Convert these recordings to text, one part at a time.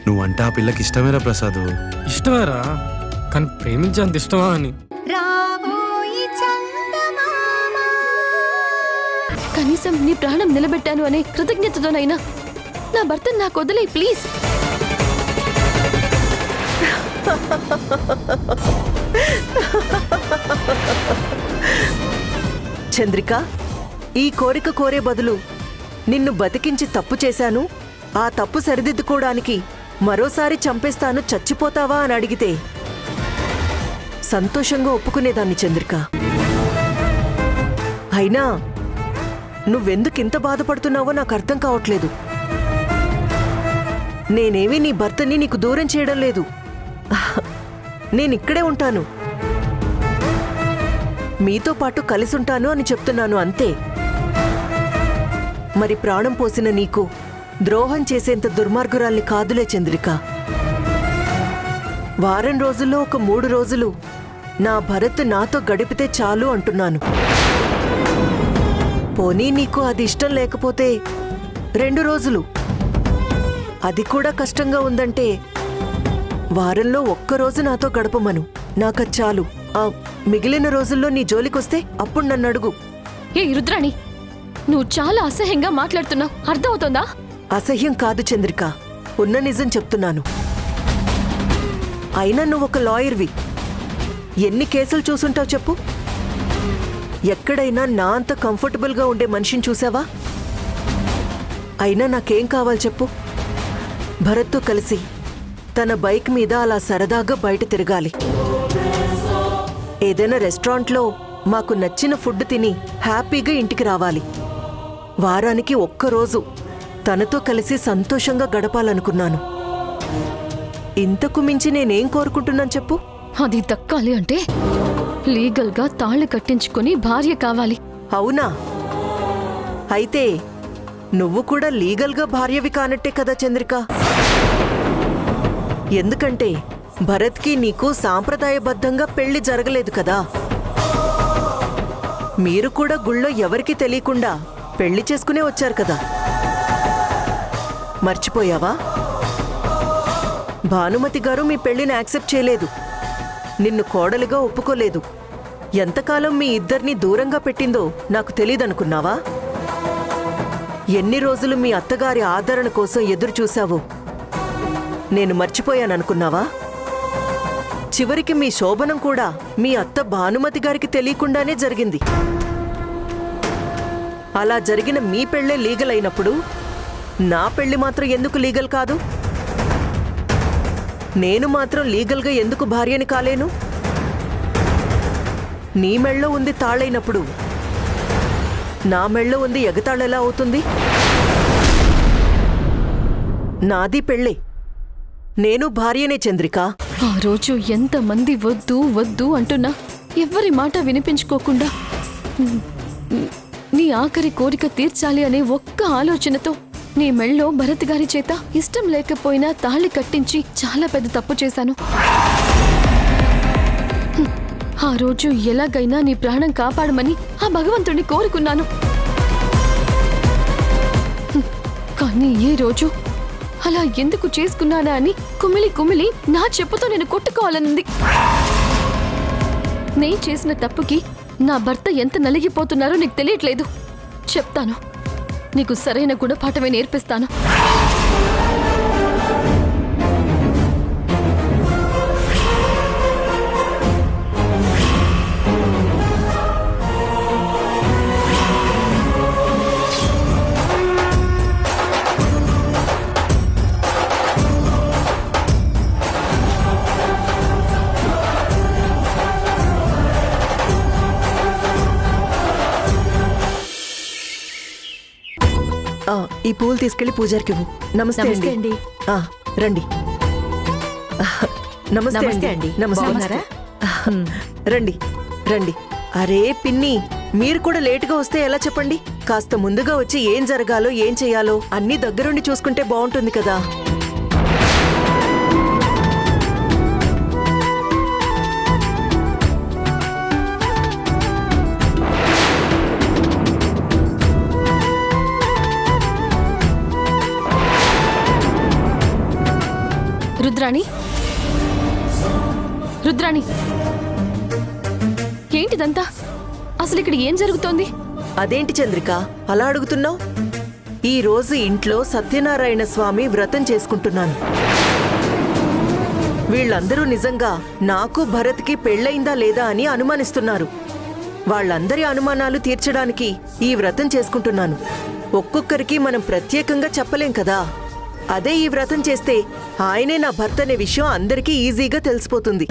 నువ్వంటే ఆ పిల్లకి ఇష్టమేరా ప్రసాద్. ఇష్టమేరా, కానీ ప్రేమించేంత ఇష్టమా అని. కనీసం నీ ప్రాణం నిలబెట్టాను అనే కృతజ్ఞతతోనైనా నా భర్తను నాకు వదిలే ప్లీజ్. చంద్రిక, ఈ కోరిక కోరే బదులు నిన్ను బతికించి తప్పు చేశాను, ఆ తప్పు సరిదిద్దుకోవడానికి మరోసారి చంపేస్తాను, చచ్చిపోతావా అని అడిగితే సంతోషంగా ఒప్పుకునేదాన్ని చంద్రిక. అయినా నువ్వెందుకింత బాధపడుతున్నావో నాకు అర్థం కావట్లేదు. నేనేమీ నీ భర్తని నీకు దూరం చేయడం లేదు. నేనిక్కడే ఉంటాను, మీతో పాటు కలిసుంటాను అని చెప్తున్నాను అంతే. మరి ప్రాణం పోసిన నీకు ద్రోహం చేసేంత దుర్మార్గురాల్ని కాదులే చంద్రిక. వారం రోజుల్లో ఒక 3 రోజులు నా భరత్ నాతో గడిపితే చాలు అంటున్నాను. పోనీ నీకు అది ఇష్టం లేకపోతే 2 రోజులు, అది కూడా కష్టంగా ఉందంటే వారంలో 1 రోజు నాతో గడపమను, నాకది చాలు. ఆ మిగిలిన రోజుల్లో నీ జోలికొస్తే అప్పుడు నన్ను అడుగు. ఏ రుద్రాణి, నువ్వు చాలా అసహ్యంగా మాట్లాడుతున్నావు, అర్థమవుతోందా? అసహ్యం కాదు చంద్రిక, ఉన్న నిజం చెప్తున్నాను. అయినా నువ్వు ఒక లాయర్వి, ఎన్ని కేసులు చూసుంటావు చెప్పు? ఎక్కడైనా నా అంత కంఫర్టబుల్గా ఉండే మనిషిని చూసావా? అయినా నాకేం కావాలి చెప్పు? భరత్తో కలిసి తన బైక్ మీద అలా సరదాగా బయట తిరగాలి, ఏదైనా రెస్టారెంట్లో మాకు నచ్చిన ఫుడ్ తిని హ్యాపీగా ఇంటికి రావాలి, వారానికి 1 రోజు తనతో కలిసి సంతోషంగా గడపాలనుకున్నాను. ఇంతకు మించి నేనేం కోరుకుంటున్నాను చెప్పు? అది దక్కాలి అంటే లీగల్గా తాళి కట్టించుకుని భార్య కావాలి. అవునా? అయితే నువ్వు కూడా లీగల్గా భార్యవి కానట్టే కదా చంద్రిక. ఎందుకంటే భరత్కి నీకు సాంప్రదాయబద్ధంగా పెళ్లి జరగలేదు కదా. మీరు కూడా గుళ్ళో ఎవరికీ తెలియకుండా పెళ్లి చేసుకునే వచ్చారు కదా. మర్చిపోయావా? భానుమతి గారు మీ పెళ్లిని యాక్సెప్ట్ చేయలేదు, నిన్ను కోడలిగా ఒప్పుకోలేదు. ఎంతకాలం మీ ఇద్దరిని దూరంగా పెట్టిందో నాకు తెలీదనుకున్నావా? ఎన్ని రోజులు మీ అత్తగారి ఆదరణ కోసం ఎదురు చూశావో నేను మర్చిపోయాననుకున్నావా? చివరికి మీ శోభనం కూడా మీ అత్త భానుమతి గారికి తెలియకుండానే జరిగింది. అలా జరిగిన మీ పెళ్లే లీగల్ అయినప్పుడు నా పెళ్లి మాత్రం ఎందుకు లీగల్ కాదు? నేను మాత్రం లీగల్గా ఎందుకు భార్యని కాలేను? నీ మెళ్ళో ఉంది తాళైనప్పుడు నా మెళ్ళో ఉంది ఎగతాళెలా అవుతుంది? నాది పెళ్ళే, నేను భార్యనే చంద్రిక. ఆ రోజు ఎంతమంది వద్దు వద్దు అంటున్నా ఎవ్వరి మాట వినిపించుకోకుండా నీ ఆఖరి కోరిక తీర్చాలి అనే ఒక్క ఆలోచనతో నీ మెళ్ళో భరత్ గారి చేత ఇష్టం లేకపోయినా తాళి కట్టించి చాలా పెద్ద తప్పు చేశాను. ఆ రోజు ఎలాగైనా నీ ప్రాణం కాపాడమని ఆ భగవంతుడిని కోరుకున్నాను. కానీ ఈ రోజు అలా ఎందుకు చేసుకున్నానా అని కుమిలి కుమిలి నా చెప్పుతో నేను కొట్టుకోవాలనుంది. నే చేసిన తప్పుకి నా భర్త ఎంత నలిగిపోతున్నారో నీకు తెలియట్లేదు. చెప్తాను, నీకు సరైన గుణపాఠమే నేర్పిస్తాను. ఈ పూలు తీసుకెళ్లి పూజారికి ఇవ్వు. నమస్తే అండి. రండి. నమస్తే అండి. నమస్తే. రండి రండి. అరే పిన్ని, మీరు కూడా లేటుగా వస్తే ఎలా చెప్పండి? కాస్త ముందుగా వచ్చి ఏం జరగాలో ఏం చెయ్యాలో అన్నీ దగ్గరుండి చూసుకుంటే బాగుంటుంది కదా. రుద్రాణి రుద్రాణి ఏంటిదంతా? అసలు ఇక్కడ ఏం జరుగుతోంది? అదేంటి చంద్రిక అలా అడుగుతున్నావు? ఈ రోజు ఇంట్లో సత్యనారాయణ స్వామి వ్రతం చేసుకుంటున్నాను. వీళ్ళందరూ నిజంగా నాకు భరత్కి పెళ్ళయిందా లేదా అని అనుమానిస్తున్నారు. వాళ్ళందరి అనుమానాలు తీర్చడానికి ఈ వ్రతం చేసుకుంటున్నాను. ఒక్కొక్కరికి మనం ప్రత్యేకంగా చెప్పలేం కదా. అదే ఈ వ్రతం చేస్తే ఆయనే నా భర్త అనే విషయం అందరికీ ఈజీగా తెలిసిపోతుంది.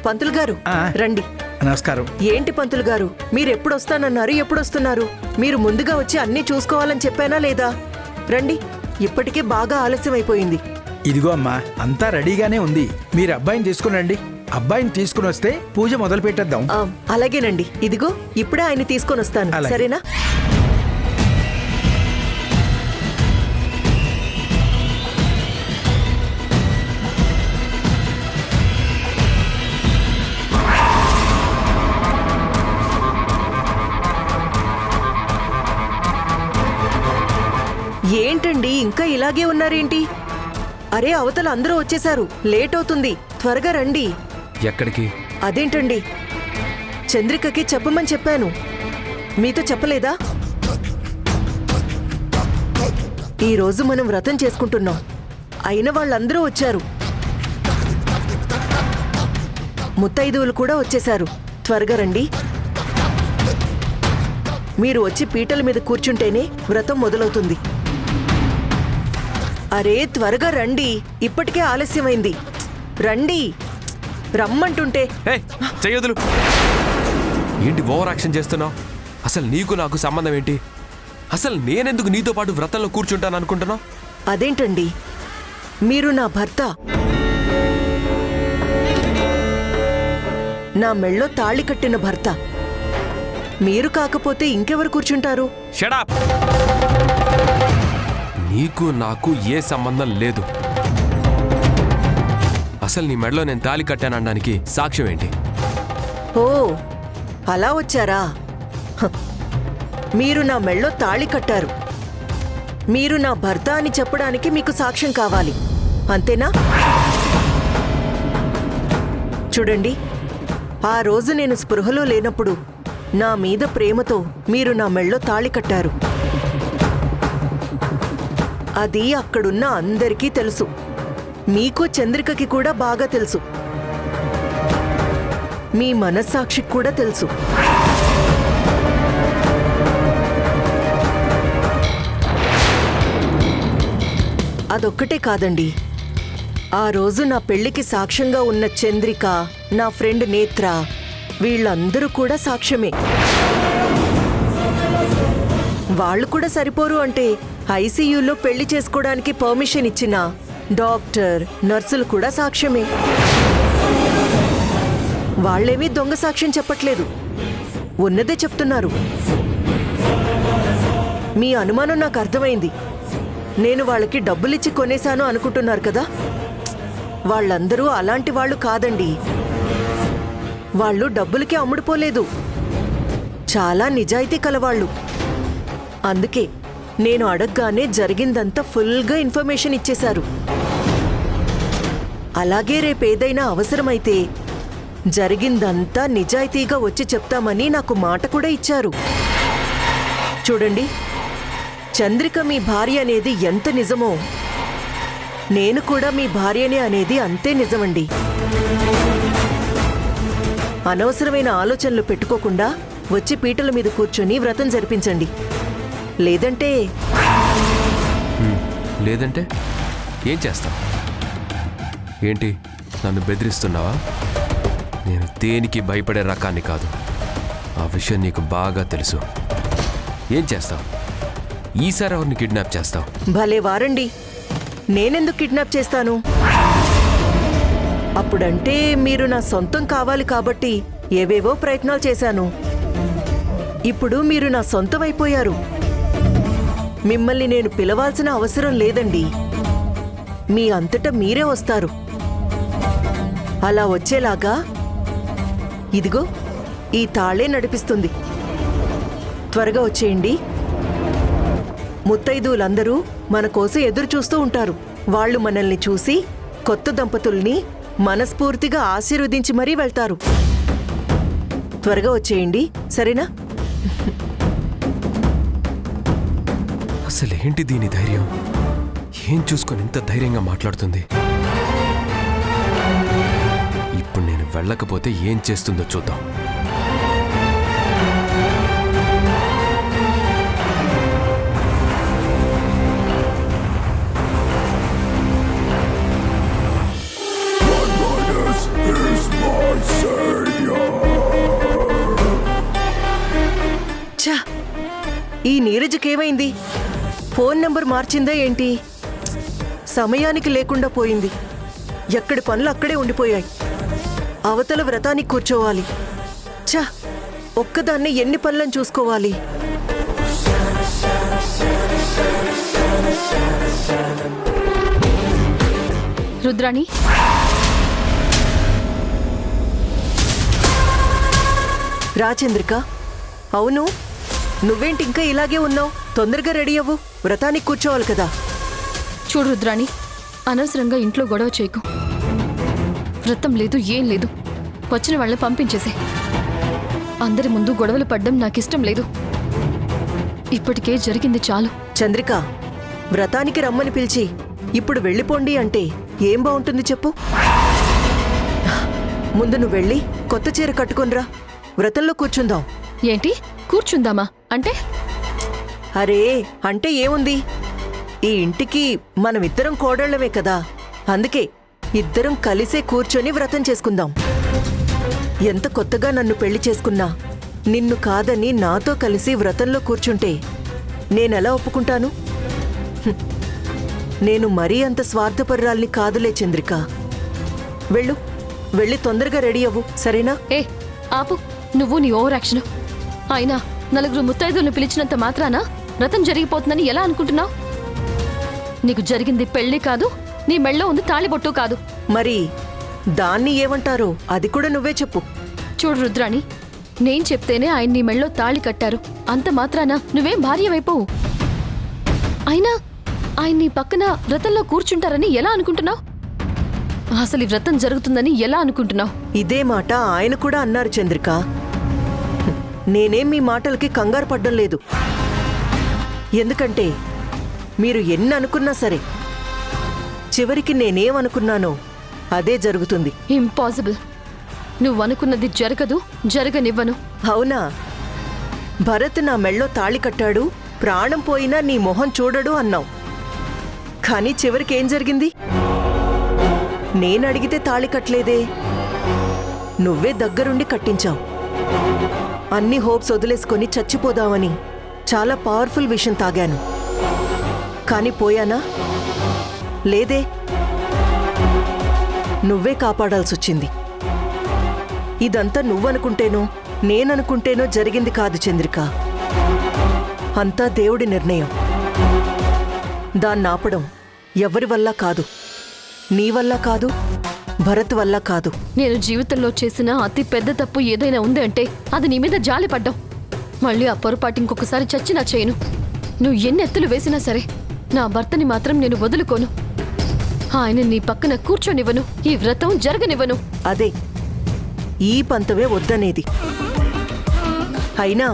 పంతులు గారు రండి. నమస్కారం. ఏంటి పంతులు గారు, మీరెప్పుడొస్తానన్నారు? ఎప్పుడొస్తున్నారు? మీరు ముందుగా వచ్చి అన్నీ చూసుకోవాలని చెప్పానా లేదా? రండి, ఇప్పటికే బాగా ఆలస్యం అయిపోయింది. ఇదిగో అమ్మా, అంతా రెడీగానే ఉంది. మీరు అబ్బాయిని తీసుకుని రండి. అబ్బాయిని తీసుకుని వస్తే పూజ మొదలు పెట్టేద్దాం. అలాగేనండి, ఇదిగో ఇప్పుడే ఆయన్ని తీసుకొని వస్తాను. అలాగే. సరేనా? ఏంటండి ఇంకా ఇలాగే ఉన్నారేంటి? అరే అవతల అందరూ వచ్చేశారు, లేట్ అవుతుంది, త్వరగా రండి. ఎక్కడికి? అదేంటండి, చంద్రికకి చెప్పమని చెప్పాను, మీతో చెప్పలేదా? ఈరోజు మనం వ్రతం చేసుకుంటున్నాం, అయిన వాళ్ళందరూ వచ్చారు. ముత్తైదువులు కూడా వచ్చేశారు, త్వరగా రండి. మీరు వచ్చి పీటల మీద కూర్చుంటేనే వ్రతం మొదలవుతుంది. అరే త్వరగా రండి, ఇప్పటికే ఆలస్యమైంది. రండి, రమ్మంటుంటే. చెయ్యొదులు. ఏంటి ఓవర్ యాక్షన్ చేస్తున్నావు? అసలు నీకు నాకు సంబంధం ఏంటి? అసలు నేనెందుకు నీతో పాటు వ్రతంలో కూర్చుంటాను అనుకుంటున్నావు? అదేంటండి, మీరు నా భర్త, నా మెళ్ళో తాళి కట్టిన భర్త. మీరు కాకపోతే ఇంకెవరు కూర్చుంటారు? Shut up. నీకు నాకు ఏ సంబంధం లేదు. అసలు నీ మెడలో నేను తాళి కట్టానడానికి సాక్ష్యం ఏంటి? ఓ అలా వచ్చారా? మీరు నా మెళ్ళో తాళి కట్టారు, మీరు నా భర్త అని చెప్పడానికి మీకు సాక్ష్యం కావాలి, అంతేనా? చూడండి, ఆ రోజు నేను స్పృహలో లేనప్పుడు నా మీద ప్రేమతో మీరు నా మెళ్ళో తాళి కట్టారు. అది అక్కడున్న అందరికీ తెలుసు, మీకు చంద్రికకి కూడా బాగా తెలుసు, మీ మనస్సాక్షికి కూడా తెలుసు. అదొక్కటే కాదండి, ఆ రోజు నా పెళ్లికి సాక్ష్యంగా ఉన్న చంద్రిక, నా ఫ్రెండ్ నేత్ర, వీళ్ళందరూ కూడా సాక్ష్యమే. వాళ్ళు కూడా సరిపోరు అంటే ఐసీయూలో పెళ్లి చేసుకోవడానికి పర్మిషన్ ఇచ్చిన డాక్టర్, నర్సులు కూడా సాక్ష్యమే. వాళ్ళేమీ దొంగ సాక్ష్యం చెప్పట్లేదు, ఉన్నదే చెప్తున్నారు. మీ అనుమానం నాకు అర్థమైంది. నేను వాళ్ళకి డబ్బులిచ్చి కొనేశాను అనుకుంటున్నారు కదా. వాళ్ళందరూ అలాంటి వాళ్ళు కాదండి. వాళ్ళు డబ్బులకి అమ్ముడుపోలేదు, చాలా నిజాయితీ కలవాళ్ళు. అందుకే నేను అడగగానే జరిగిందంతా ఫుల్గా ఇన్ఫర్మేషన్ ఇచ్చేశారు. అలాగే రేపేదైనా అవసరమైతే జరిగిందంతా నిజాయితీగా వచ్చి చెప్తామని నాకు మాట కూడా ఇచ్చారు. చూడండి, చంద్రిక మీ భార్య అనేది ఎంత నిజమో నేను కూడా మీ భార్యనే అనేది అంతే నిజమండి. అనవసరమైన ఆలోచనలు పెట్టుకోకుండా వచ్చి పీటల మీద కూర్చొని వ్రతం జరిపించండి. లేదంటే ఏం చేస్తావు? ఏంటి, నన్ను బెదిరిస్తున్నావా? నేను దేనికి భయపడే రకాన్ని కాదు, ఆ విషయం నీకు బాగా తెలుసు. ఏం చేస్తావు? ఈసారి ఎవరిని కిడ్నాప్ చేస్తావు? భలే వారండి, నేనెందుకు కిడ్నాప్ చేస్తాను? అప్పుడంటే మీరు నా సొంతం కావాలి కాబట్టి ఏవేవో ప్రయత్నాలు చేశాను. ఇప్పుడు మీరు నా సొంతం అయిపోయారు. మిమ్మల్ని నేను పిలవాల్సిన అవసరం లేదండి, మీ అంతటా మీరే వస్తారు. అలా వచ్చేలాగా ఇదిగో ఈ తాళే నడిపిస్తుంది. త్వరగా వచ్చేయండి. ముత్తైదువులందరూ మన కోసం ఎదురు చూస్తూ ఉంటారు. వాళ్ళు మనల్ని చూసి కొత్త దంపతుల్ని మనస్ఫూర్తిగా ఆశీర్వదించి మరీ వెళ్తారు. త్వరగా వచ్చేయండి, సరేనా? అసలేంటి దీని ధైర్యం? ఏం చూసుకొని ఇంత ధైర్యంగా మాట్లాడుతుంది? ఇప్పుడు నేను వెళ్ళకపోతే ఏం చేస్తుందో చూద్దాం. ఛా, ఈ నీరజకేమైంది? ఫోన్ నంబర్ మార్చిందా ఏంటి? సమయానికి లేకుండా పోయింది. ఎక్కడి పనులు అక్కడే ఉండిపోయాయి. అవతల వ్రతానికి కూర్చోవాలి. ఛా, ఒక్కదాన్నే ఎన్ని పనులను చూసుకోవాలి? రుద్రాణి, రాచంద్రిక, అవును, నువ్వేంటి ఇంకా ఇలాగే ఉన్నావు? తొందరగా రెడీ అవ్వు, వ్రతానికి కూర్చోవాలి కదా. చూడు రుద్రాణి, అనవసరంగా ఇంట్లో గొడవ చేయకు. వ్రతం లేదు, ఏం లేదు. వచ్చిన వాళ్ళని పంపించేసే. అందరి ముందు గొడవలు పడ్డం నాకిష్టం లేదు. ఇప్పటికే జరిగింది చాలు. చంద్రిక, వ్రతానికి రమ్మని పిలిచి ఇప్పుడు వెళ్ళిపోండి అంటే ఏం బాగుంటుంది చెప్పు? ముందు నువ్వు వెళ్ళి కొత్త చీర కట్టుకొనిరా, వ్రతంలో కూర్చుందాం. ఏంటి కూర్చుందామా అంటే? అరే, అంటే ఏముంది? ఈ ఇంటికి మనమిద్దరం కోడళ్లమే కదా, అందుకే ఇద్దరం కలిసే కూర్చొని వ్రతం చేసుకుందాం. ఎంత కొత్తగా నన్ను పెళ్లి చేసుకున్నా నిన్ను కాదని నాతో కలిసి వ్రతంలో కూర్చుంటే నేనెలా ఒప్పుకుంటాను? నేను మరీ అంత స్వార్థపరురాల్ని కాదులే చంద్రిక. వెళ్ళు, వెళ్ళి తొందరగా రెడీ అవ్వు, సరేనా? ఏ ఆపు, నువ్వు నీ ఓవర్ యాక్షన్. అయినా నలుగురు ముత్తైదులను పిలిచినంత మాత్రాన వ్రతం జరిగిపోతుందని ఎలా అనుకుంటున్నావు? నీకు జరిగింది పెళ్లి కాదు, నీ మెళ్ళో ఉంది తాళిబొట్టు కాదు. మరి దాన్ని ఏమంటారో అది కూడా నువ్వే చెప్పు. చూడు రుద్రాణి, నేను చెప్తేనే ఆయన నీ మెళ్ళో తాళి కట్టారు. అంత మాత్రాన నువ్వేం భార్యవైపోవు. అయినా ఆయన నీ పక్కన వ్రతంలో కూర్చుంటారని ఎలా అనుకుంటున్నావు? అసలు ఈ వ్రతం జరుగుతుందని ఎలా అనుకుంటున్నావు? ఇదే మాట ఆయన కూడా అన్నారు చంద్రిక. నేనేం మీ మాటలకి కంగారు పడ్డం లేదు. ఎందుకంటే మీరు ఎన్ని అనుకున్నా సరే చివరికి నేనేమనుకున్నానో అదే జరుగుతుంది. ఇంపాసిబుల్. నువ్వు అనుకున్నది జరగదు, జరగనివ్వను. అవునా? భరత్ నా మెళ్ళో తాళి కట్టాడు, ప్రాణం పోయినా నీ మొహం చూడడు అన్నావు. కానీ చివరికి ఏం జరిగింది? నేనడిగితే తాళి కట్టలేదే, నువ్వే దగ్గరుండి కట్టించావు. అన్ని హోప్స్ వదిలేసుకొని చచ్చిపోదామని చాలా పవర్ఫుల్ విషయం తాగాను. కానీ పోయానా? లేదే, నువ్వే కాపాడాల్సొచ్చింది. ఇదంతా నువ్వనుకుంటేనో నేననుకుంటేనో జరిగింది కాదు చంద్రిక. అంతా దేవుడి నిర్ణయం. దాన్నాపడం ఎవరి వల్ల కాదు, నీ వల్ల కాదు, భరత్ వల్ల కాదు. నేను జీవితంలో చేసిన అతి పెద్ద తప్పు ఏదైనా ఉంది అంటే అది నీ మీద జాలి పడ్డావు. మళ్ళీ ఆ పొరపాటు ఇంకొకసారి చచ్చినా చేయను. నువ్వు ఎన్ని ఎత్తులు వేసినా సరే నా భర్తని మాత్రం నేను వదులుకోను. ఆయన నీ పక్కన కూర్చొనివ్వను, ఈ వ్రతం జరగనివ్వను. అదే ఈ పంతమే వద్దనేది. అయినా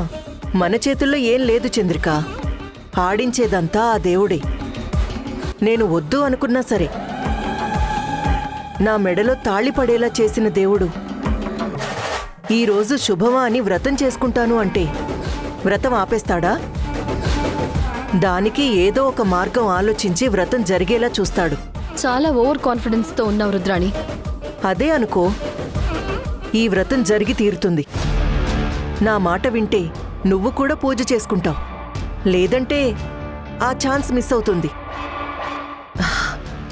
మన చేతుల్లో ఏం లేదు చంద్రిక. ఆడించేదంతా ఆ దేవుడే. నేను వద్దు అనుకున్నా సరే నా మెడలో తాళి పడేలా చేసిన దేవుడు ఈరోజు శుభమా అని వ్రతం చేసుకుంటాను అంటే వ్రతం ఆపేస్తాడా? దానికి ఏదో ఒక మార్గం ఆలోచించి వ్రతం జరిగేలా చూస్తాడు. చాలా ఓవర్ కాన్ఫిడెన్స్ తో ఉన్నావు రుద్రాణి. అదే అనుకో, ఈ వ్రతం జరిగి తీరుతుంది. నా మాట వింటే నువ్వు కూడా పూజ చేసుకుంటావు, లేదంటే ఆ ఛాన్స్ మిస్ అవుతుంది.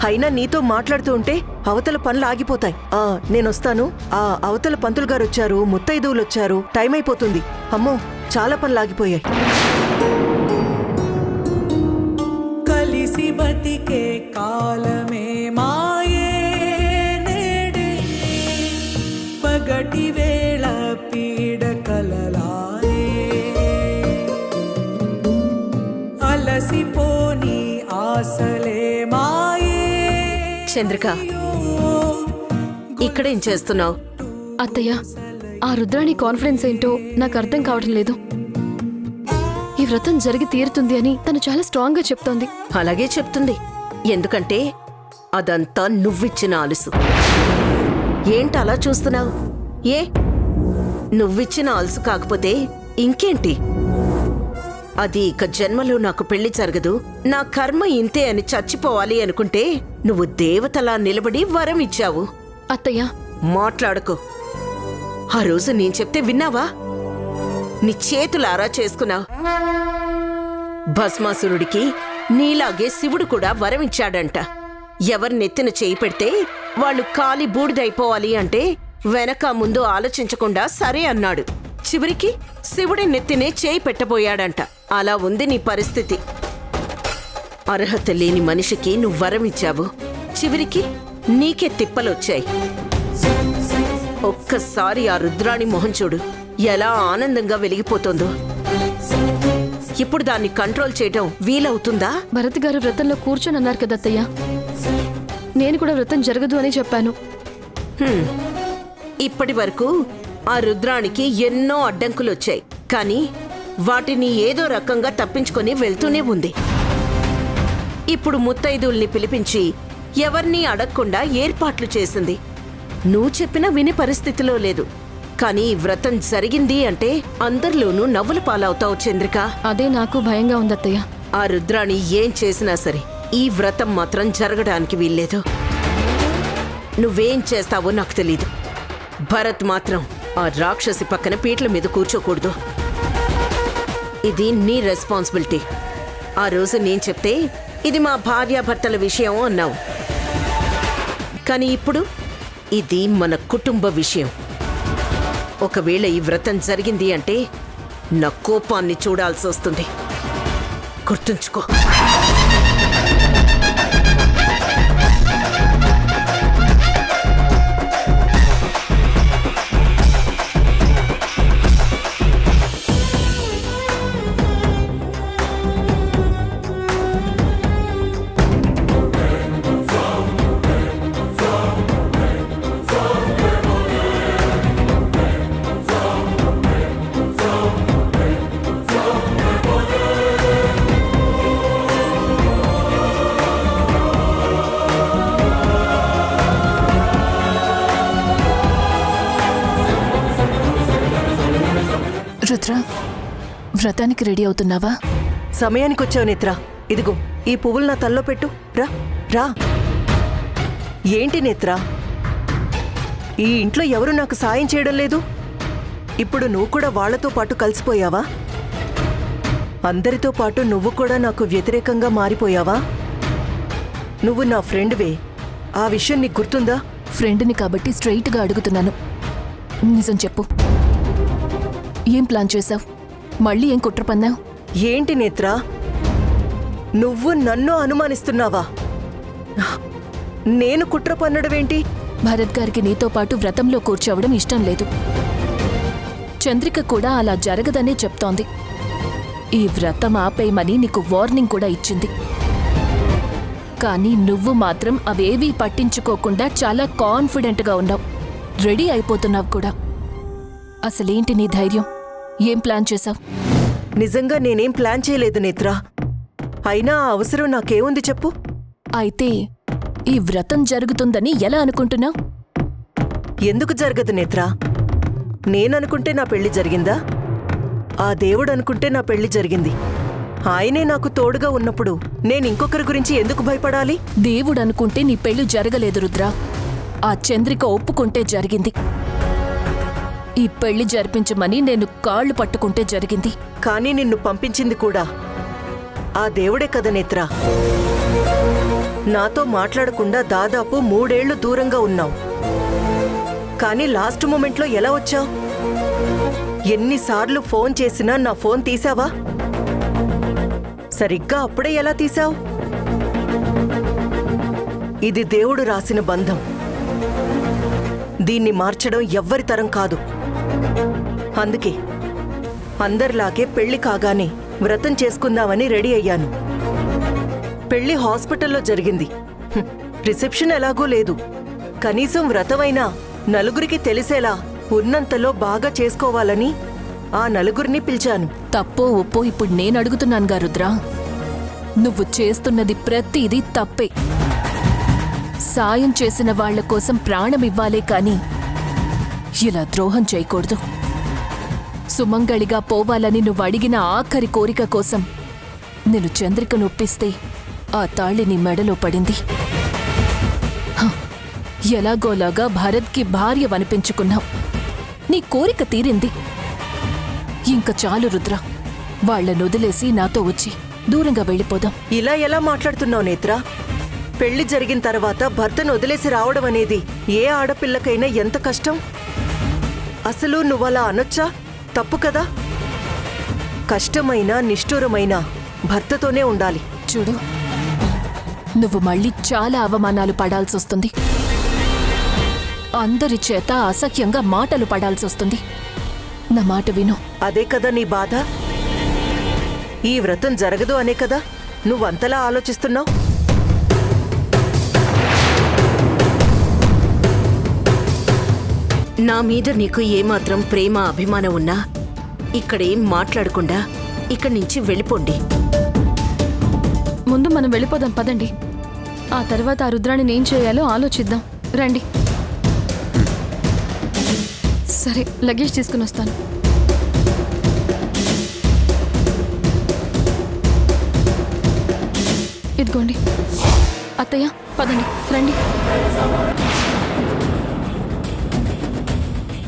అయినా నీతో మాట్లాడుతూ ఉంటే అవతల పనులు ఆగిపోతాయి. నేనొస్తాను. అవతల పంతులు గారు వచ్చారు, ముత్తైదువులు వచ్చారు, టైం అయిపోతుంది. అమ్మో, చాలా పనులు ఆగిపోయాయి. కలిసి బతికే కాలమే మాయే నేడే, పగటి వేళ పీడ కలలాయే. అసలే మాయే చంద్రిక ఇక్కడేం చేస్తున్నావు? అత్తయ్య, ఆ రుద్రాణి కాన్ఫిడెన్స్ ఏంటో నాకు అర్థం కావడం లేదు. ఈ వ్రతం జరిగి తీరుతుంది అని తను చాలా స్ట్రాంగ్ గా చెప్తోంది. అలాగే చెప్తుంది, ఎందుకంటే అదంతా నువ్విచ్చిన ఆలుసు. ఏంటలా చూస్తున్నావు? ఏ నువ్విచ్చిన ఆలుసు కాకపోతే ఇంకేంటి? అది ఇక జన్మలో నాకు పెళ్లి జరగదు, నా కర్మ ఇంతే అని చచ్చిపోవాలి అనుకుంటే నువ్వు దేవతలా నిలబడి వరం ఇచ్చావు. అత్తయ్య, మాట్లాడుకో. ఆ రోజు నేను చెప్తే విన్నావా? నీ చేతులారా చేసుకున్నావు. భస్మాసురుడికి నీలాగే శివుడు కూడా వరం ఇచ్చాడంట. ఎవరి నెత్తిన చేయి పెడితే వాళ్ళు కాలి బూడిదైపోవాలి అంటే వెనక ముందు ఆలోచించకుండా సరే అన్నాడు. చివరికి శివుడి నెత్తినే చేయి పెట్టబోయాడంట. అలా ఉంది నీ పరిస్థితి. అర్హత లేని మనిషికి నువ్వు వరం ఇచ్చావు, చివరికి నీకే తిప్పలొచ్చాయి. ఒక్కసారి ఆ రుద్రాణి మొహం చూడు, ఎలా ఆనందంగా వెలిగిపోతుందో. ఇప్పుడు దాన్ని కంట్రోల్ చేయడం వీలవుతుందా? భరత్ గారు వ్రతంలో కూర్చొని అన్నారు కదా అత్తయ్య, నేను కూడా వ్రతం జరగదు అని చెప్పాను. ఇప్పటి వరకు ఆ రుద్రానికి ఎన్నో అడ్డంకులొచ్చాయి, కానీ వాటిని ఏదో రకంగా తప్పించుకొని వెళ్తూనే ఉంది. ఇప్పుడు ముత్తైదుల్ని పిలిపించి ఎవర్నీ అడగకుండా ఏర్పాట్లు చేసింది. నువ్వు చెప్పినా వినే పరిస్థితిలో లేదు. కానీ ఈ వ్రతం జరిగింది అంటే అందరిలోనూ నవ్వుల పాలవుతావు చంద్రిక. అదే నాకు భయంగా ఉంది అత్తయ్య. ఆ రుద్రాణి ఏం చేసినా సరే ఈ వ్రతం మాత్రం జరగడానికి వీల్లేదు. నువ్వేం చేస్తావో నాకు తెలీదు. భరత్ మాత్రం ఆ రాక్షసి పక్కన పీటల మీద కూర్చోకూడదు. ఇది నీ రెస్పాన్సిబిలిటీ. ఆ రోజు నేను చెప్తే ఇది మా భార్యాభర్తల విషయం అన్నావు, కానీ ఇప్పుడు ఇది మన కుటుంబ విషయం. ఒకవేళ ఈ వ్రతం జరిగింది అంటే నా కోపాన్ని చూడాల్సి వస్తుంది. గుర్తుంచుకో. రుద్ర, వ్రతానికి రెడీ అవుతున్నావా? సమయానికి వచ్చావు నేత్ర. ఇదిగో ఈ పువ్వులు నా తల్లో పెట్టు. రా రా. ఏంటి నేత్ర, ఈ ఇంట్లో ఎవరు నాకు సాయం చేయడం లేదు? ఇప్పుడు నువ్వు కూడా వాళ్లతో పాటు కలిసిపోయావా? అందరితో పాటు నువ్వు కూడా నాకు వ్యతిరేకంగా మారిపోయావా? నువ్వు నా ఫ్రెండ్వే, ఆ విషయం నీకు గుర్తుందా? ఫ్రెండ్ని కాబట్టి స్ట్రెయిట్గా అడుగుతున్నాను, నిజం చెప్పు. ఏం ప్లాన్ చేశావు? మళ్ళీ ఏం కుట్ర పన్నావు? ఏంటి నేత్ర, నువ్వు నన్ను అనుమానిస్తున్నావా? నేను కుట్ర పన్నడమేంటి? భరత్ గారికి నీతో పాటు వ్రతంలో కూర్చోవడం ఇష్టం లేదు. చంద్రిక కూడా అలా జరగదనే చెప్తోంది. ఈ వ్రతం ఆపేయమని నీకు వార్నింగ్ కూడా ఇచ్చింది. కానీ నువ్వు మాత్రం అవేవీ పట్టించుకోకుండా చాలా కాన్ఫిడెంట్గా ఉన్నావు. రెడీ అయిపోతున్నావు కూడా. అసలేంటి నీ ధైర్యం? ఏం ప్లాన్ చేశావు? నిజంగా నేనేం ప్లాన్ చేయలేదు నేత్ర. అయినా ఆ అవసరం నాకేముంది చెప్పు? అయితే ఈ వ్రతం జరుగుతుందని ఎలా అనుకుంటున్నావు? ఎందుకు జరగదు నేత్ర? నేననుకుంటే నా పెళ్లి జరిగిందా? ఆ దేవుడు అనుకుంటే నా పెళ్లి జరిగింది. ఆయనే నాకు తోడుగా ఉన్నప్పుడు నేను ఇంకొకరి గురించి ఎందుకు భయపడాలి? దేవుడు అనుకుంటే నీ పెళ్లి జరగలేదు రుద్ర. ఆ చంద్రిక ఒప్పుకుంటే జరిగింది. ఈ పెళ్లి జరిపించమని నేను కాళ్ళు పట్టుకుంటే జరిగింది. కానీ నిన్ను పంపించింది కూడా ఆ దేవుడే కదా నేత్ర. నాతో మాట్లాడకుండా దాదాపు 3 ఏళ్లు దూరంగా ఉన్నావు. కానీ లాస్ట్ మూమెంట్లో ఎలా వచ్చావు? ఎన్నిసార్లు ఫోన్ చేసినా నా ఫోన్ తీసావా? సరిగ్గా అప్పుడే ఎలా తీసావు? ఇది దేవుడు రాసిన బంధం. దీన్ని మార్చడం ఎవ్వరి తరం కాదు. అందుకే అందరిలాగే పెళ్లి కాగానే వ్రతం చేసుకుందామని రెడీ అయ్యాను. పెళ్లి హాస్పిటల్లో జరిగింది. రిసెప్షన్ ఎలాగూ లేదు. కనీసం వ్రతమైనా నలుగురికి తెలిసేలా ఉన్నంతలో బాగా చేసుకోవాలని ఆ నలుగురిని పిలిచాను. తప్పో ఒప్పో ఇప్పుడు నేను అడుగుతున్నానుగా రుద్ర. నువ్వు చేస్తున్నది ప్రతిదీ తప్పే. సాయం చేసిన వాళ్ల కోసం ప్రాణం ఇవ్వాలే కాని ఇలా ద్రోహం చేయకూడదు. సుమంగళిగా పోవాలని నువ్వు అడిగిన ఆఖరి కోరిక కోసం నేను చంద్రిక నొప్పిస్తే ఆ తాళి నీ మెడలో పడింది. ఎలాగోలాగా భరత్కి భార్య వనిపించుకున్నావు. నీ కోరిక తీరింది. ఇంక చాలు రుద్ర. వాళ్లనొదిలేసి నాతో వచ్చి దూరంగా వెళ్ళిపోదాం. ఇలా ఎలా మాట్లాడుతున్నావు నేత్ర? పెళ్లి జరిగిన తర్వాత భర్తను వదిలేసి రావడం అనేది ఏ ఆడపిల్లకైనా ఎంత కష్టం. అసలు నువ్వలా అనొచ్చా? తప్పు కదా. కష్టమైన నిష్ఠూరమైన భర్తతోనే ఉండాలి. చూడు, నువ్వు మళ్ళీ చాలా అవమానాలు పడాల్సొస్తుంది. అందరి చేత అసహ్యంగా మాటలు పడాల్సొస్తుంది. నా మాట విను. అదే కదా నీ బాధ? ఈ వ్రతం జరగదు అనే కదా నువ్వంతలా ఆలోచిస్తున్నావు? నా మీద నీకు ఏమాత్రం ప్రేమ అభిమానం ఉన్నా ఇక్కడేం మాట్లాడకుండా ఇక్కడి నుంచి వెళ్ళిపోండి. ముందు మనం వెళ్ళిపోదాం పదండి. ఆ తర్వాత ఆ రుద్రాన్ని ఏం చేయాలో ఆలోచిద్దాం. రండి. సరే, లగేజ్ తీసుకుని వస్తాను. ఇదిగోండి. అత్తయ్య, పదండి, రండి.